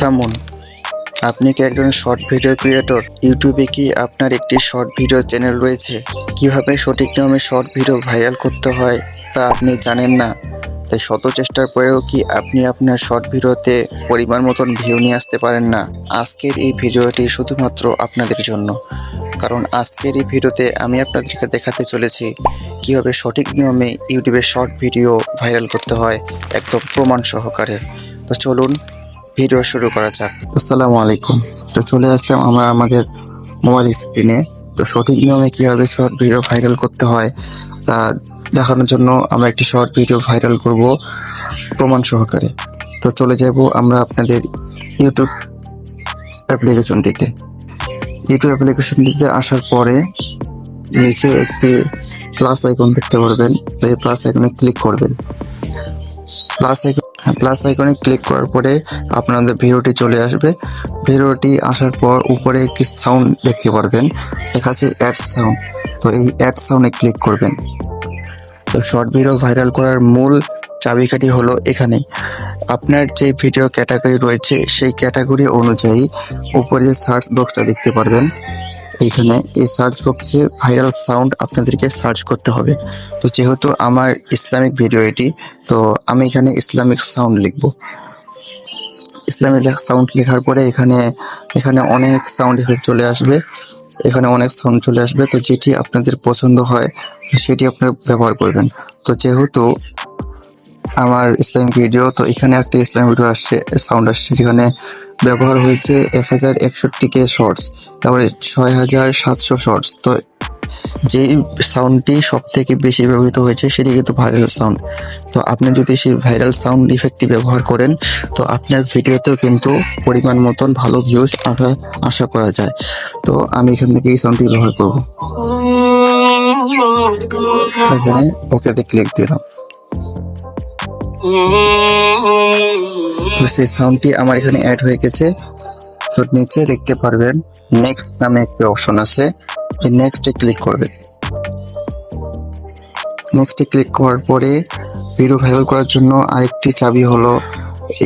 থামুন। আপনি কি একজন শর্ট ভিডিও ক্রিয়েটর? ইউটিউবে কি আপনার একটি শর্ট ভিডিও চ্যানেল রয়েছে? কিভাবে সঠিক নিয়মে শর্ট ভিডিও ভাইরাল করতে হয় তা আপনি জানেন না? তাই শত চেষ্টার পরেও কি আপনি আপনার শর্ট ভিডিওতে পরিমাণ মতন ভিউ নিয়ে আসতে পারেন না? আজকের এই ভিডিওটি শুধুমাত্র আপনাদের জন্য। কারণ আজকের এই ভিডিওতে আমি আপনাদেরকে দেখাতে চলেছি কিভাবে সঠিক নিয়মে ইউটিউবে শর্ট ভিডিও ভাইরাল করতে হয়, একদম প্রমাণ সহকারে। তো চলুন ভিডিও শুরু করা যাক। আসসালামু আলাইকুম। তো চলে আসলাম আমরা আমাদের মোবাইল স্ক্রিনে। তো সঠিক নিয়মে কিভাবে শর্ট ভিডিও ভাইরাল করতে হয় তা দেখানোর জন্য আমরা একটি শর্ট ভিডিও ভাইরাল করব প্রমাণ সহকারে। তো চলে যাব আমরা আপনাদের ইউটিউব অ্যাপ্লিকেশনটিতে। ইউটিউব অ্যাপ্লিকেশনটিতে আসার পরে নিচে একটি প্লাস আইকন দেখতে পারবেন। তো এই প্লাস আইকনে ক্লিক করবেন। প্লাস আইকনে ক্লিক করার পরে আপনাদের ভিডিওটি চলে আসবে। ভিডিওটি আসার পর উপরে একটি সাউন্ড দেখতে পারবেন, লেখা আছে অ্যাড সাউন্ড। তো এই অ্যাড সাউন্ডে ক্লিক করবেন। তো শর্ট ভিডিও ভাইরাল করার মূল চাবিকাঠি হলো এখানে। আপনার যে ভিডিও ক্যাটাগরি রয়েছে সেই ক্যাটাগরি অনুযায়ী উপরে যে সার্চ বক্সটা দেখতে পারবেন, এইখানে এই সার্চ বক্সে ভাইরাল সাউন্ড আপনাদেরকে সার্চ করতে হবে। তো যেহেতু আমার ইসলামিক ভিডিও এটি, তো আমি এখানে ইসলামিক সাউন্ড লিখব। ইসলামিক সাউন্ড লেখার পরে এখানে অনেক সাউন্ড ইফেক্ট চলে আসবে। তো যেটি আপনাদের পছন্দ হয় সেটি আপনারা ব্যবহার করবেন। তো যেহেতু আমার ইসলামিক ভিডিও, তো এখানে একটা ইসলামিক ভিডিও সাউন্ড আসছে, যেখানে ব্যবহার হয়েছে 1061K শর্টস, তারপরে 6700 শর্টস। তো যেই সাউন্ডটি সব থেকে বেশি ব্যবহৃত হয়েছে সেটি কিন্তু ভাইরাল সাউন্ড। তো আপনি যদি সেই ভাইরাল সাউন্ড ইফেক্টটি ব্যবহার করেন, তো আপনার ভিডিওতেও কিন্তু পরিমাণ মতন ভালো ভিউজ আশা করা যায়। তো আমি এখান থেকে এই সাউন্ডটি ব্যবহার করব। এখানে ওকেতে ক্লিক দিলাম। তো সেই সাউন্ডটি আমার এখানে অ্যাড হয়ে গেছে। তো নিচে দেখতে পারবেন নেক্সট নামে একটি অপশন আছে, এই নেক্সটে ক্লিক করবেন। নেক্সটে ক্লিক করার পরে ভিডিও ভাইরাল করার জন্য আরেকটি চাবি হলো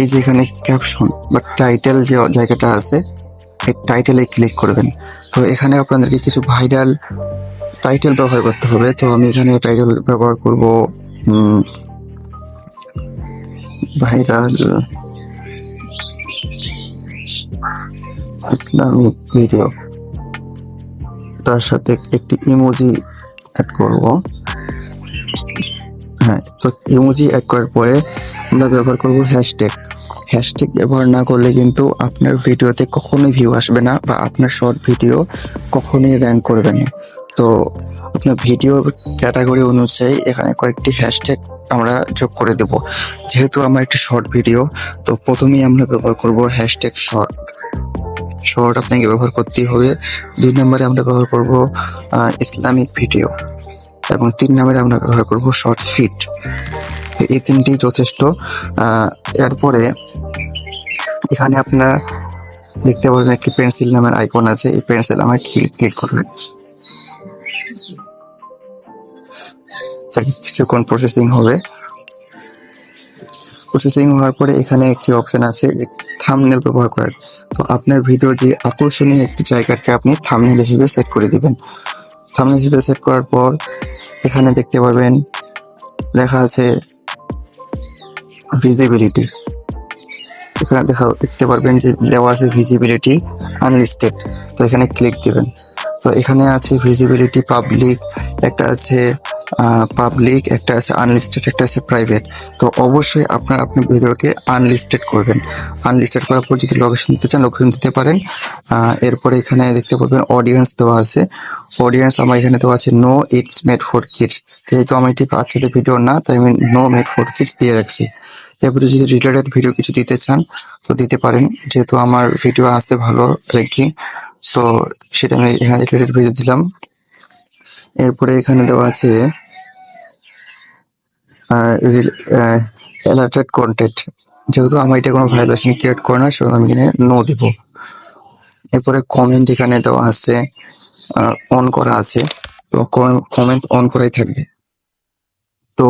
এই যে এখানে ক্যাপশন বা টাইটেল যে জায়গাটা আছে, এই টাইটেলে ক্লিক করবেন। তো এখানে আপনাদেরকে কিছু ভাইরাল টাইটেল ব্যবহার করতে হবে। তো আমি এখানে টাইটেল ব্যবহার করব ভাইরাল ইসলামিক ভিডিও, তার সাথে একটি ইমোজি অ্যাড করব। হ্যাঁ, তো ইমোজি অ্যাড করার পরে আমরা ব্যবহার করব হ্যাশট্যাগ। হ্যাশট্যাগ ব্যবহার না করলে কিন্তু আপনার ভিডিওতে কখনোই ভিউ আসবে না, বা আপনার শর্ট ভিডিও কখনোই র্যাঙ্ক করবে না। তো আপনার ভিডিও ক্যাটাগরি অনুযায়ী এখানে কয়েকটি হ্যাশট্যাগ আমরা যোগ করে দেব। যেহেতু আমার একটি শর্ট ভিডিও, তো প্রথমেই আমরা ব্যবহার করব হ্যাশট্যাগ শর্ট। শর্ট আপনাকে ব্যবহার করতেই হবে। 2 নম্বরে আমরা ব্যবহার করব ইসলামিক ভিডিও, এবং 3 নম্বরে আমরা ব্যবহার করব শর্ট ফিট। এই 3টি যথেষ্ট। এরপরে এখানে আপনারা দেখতে পারবেন একটি পেন্সিল নামের আইকন আছে, এই পেন্সিল আমার ক্লিক করবেন। কিছুক্ষণ প্রসেসিং হবে। প্রসেসিং হওয়ার পরে এখানে একটি অপশন আছে থাম্বনেল ব্যবহার করার। তো আপনার ভিডিও যে আকর্ষণীয় একটি জায়গাকে আপনি থাম্বনেল হিসেবে সেট করে দিবেন। থাম্বনেল হিসেবে সেট করার পর এখানে দেখতে পাবেন লেখা আছে ভিজিবিলিটি। এখানে দেখতে পারবেন যে দেওয়া আছে ভিজিবিলিটি আনলিস্টেড। তো এখানে ক্লিক দিবেন। তো এখানে আছে ভিজিবিলিটি পাবলিক, একটা আছে একটা আছে আনলিস্টেড, একটা আছে প্রাইভেট। তো অবশ্যই আপনার ভিডিওকে আনলিস্টেড করবেন। আনলিস্টেড করার পর যদি লোকেশন দিতে চান লোকেশন দিতে পারেন। এরপরে এখানে দেখতে পাবেন অডিয়েন্স দেওয়া আছে। অডিয়েন্স আমার এখানে দেওয়া আছে no it's made for kids. যেহেতু আমার এটি বাচ্চাদের ভিডিও না, তাই আমি নো মেড ফর কিডস দিয়ে রাখছি। এরপরে যদি রিলেটেড ভিডিও কিছু দিতে চান তো দিতে পারেন, যেহেতু আমার ভিডিও আছে ভালো র্যাঙ্কিং, তো সেটা আমি এখানে রিলেটেড ভিডিও দিলাম। এরপরে এখানে দেওয়া আছে অ্যালার্টেড কন্টেন্ট। যেহেতু আমার এটা কোনো ভাইব্রেশন ক্রিয়েট করে না, সেজন্য আমি এখানে নো দিব। এরপরে কমেন্ট এখানে দেওয়া আছে অন করা আছে, তো কমেন্ট অন করাই থাকবে। তো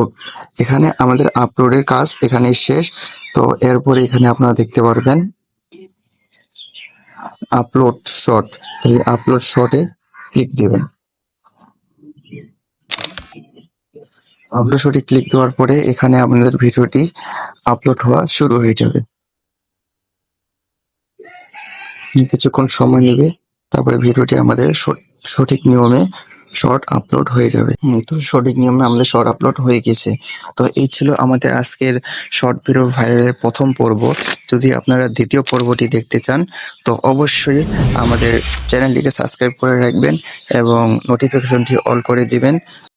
এখানে আমাদের আপলোডের কাজ এখানে শেষ। তো এরপরে এখানে আপনারা দেখতে পারবেন আপলোড শর্ট, এই আপলোড শর্টে ক্লিক দিবেন। আপলোড শর্টে ক্লিক দেওয়ার পরে এখানে আপনাদের ভিডিওটি আপলোড হওয়া শুরু হয়ে যাবে। কিছুক্ষণ সময় নেবে, তারপরে ভিডিওটি আমাদের সঠিক নিয়মে শর্ট আপলোড হয়ে যাবে। তো সঠিক নিয়মে আমাদের শর্ট আপলোড হয়ে গেছে। তো এই ছিল আমাদের আজকের শর্ট ভিডিও ভাইরালের প্রথম পর্ব। যদি আপনারা দ্বিতীয় পর্বটি দেখতে চান তো অবশ্যই আমাদের চ্যানেলটিকে সাবস্ক্রাইব করে রাখবেন এবং নোটিফিকেশনটি অল করে দিবেন।